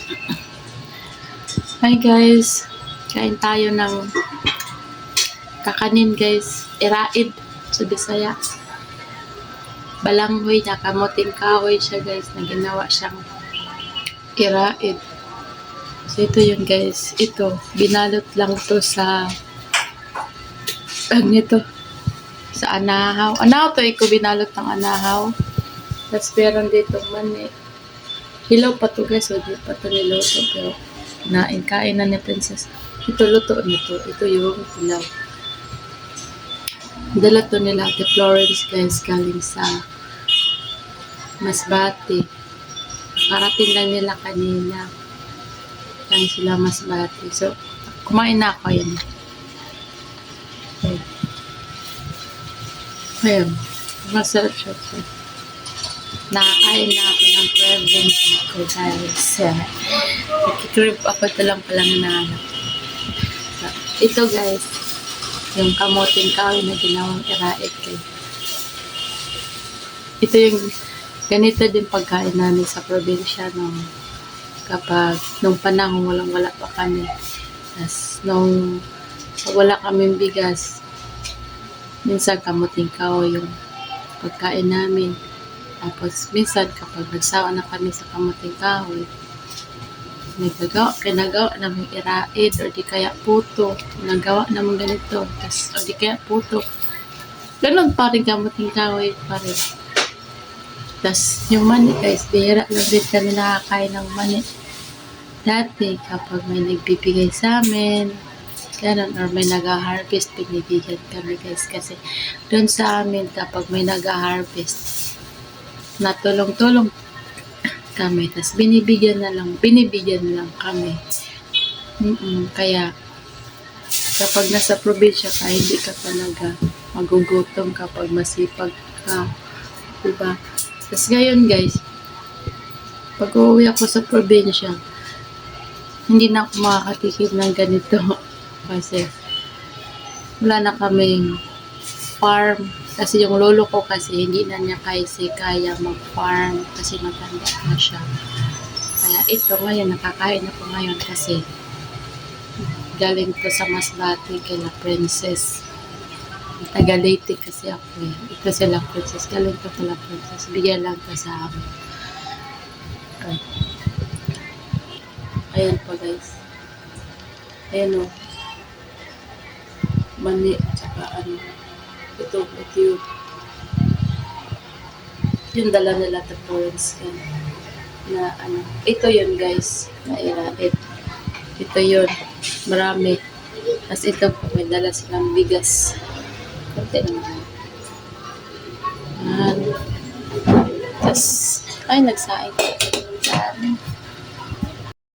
Hi guys, kain tayo ng kakanin guys, iraid sa Bisaya. Balanghoy na kamuting kahoy siya guys, na ginawa siyang iraid. So ito yun guys, ito binalot lang to sa ito sa anahaw. Anahaw to, iko binalot ng anahaw. Tapos meron dito mani. Hilaw pa to guys, o di pa to niluto, pero kain na ni Princess. Ito luto nito. Ito yung hilaw. Dala to nila Ate Florence guys, galing sa Masbate. Parating lang nila kanina. Kaya sila Masbate. So, kumain na ako yan. Ayun. Masarap siya. Nakakain na ako ng craving ko guys. Nakikrib ako, ito lang palang nahanap. So, ito guys, yung kamuting kahoy na ginawang iraid guys. Ito yung ganito din pagkain namin sa probinsya nung panahon walang-wala pa kami. Tapos nung wala kaming bigas, minsan kamuting kahoy yung pagkain namin. Tapos, minsan, kapag nagsawa na kami sa kamuting kahoy, kinagawa namin iraid, o di kaya puto. Nagawa namin ganito. Tapos, o di kaya puto. Ganun pa rin kamuting kahoy pa rin. Tapos, yung mani guys, bihira lang din kami nakakain ng mani. Dati, kapag may nagbibigay sa amin, ganun, or may nag-harvest, pinibigyan kami guys. Kasi, doon sa amin, kapag may nag-harvest, natulong-tulong kami. Tapos binibigyan lang kami. Kaya kapag nasa probinsya ka, hindi ka talaga magugutom kapag masipag ka. Diba? Tapos ngayon guys, pag uuwi ako sa probinsya, hindi na ako makakatikim ng ganito. Kasi wala na kaming farm. Kasi yung lolo ko kasi hindi na niya kaya mag-farm kasi matanda na siya. Kaya ito ngayon, nakakain ako ngayon kasi galing to sa Masbate kay La Princess. Taga Leyte kasi ako eh. Ito si La Princess. Galing to kay La Princess. Bigyan lang to sa amin. Ayan po guys. Ayan o. Mani, tsaka ano. Ito yung dala nila Ate Florence na ano, ito yun guys, na iraid. Ito yun, marami. Tapos ito po, may dala silang bigas. Kunti naman. Tapos, ay, nagsaing.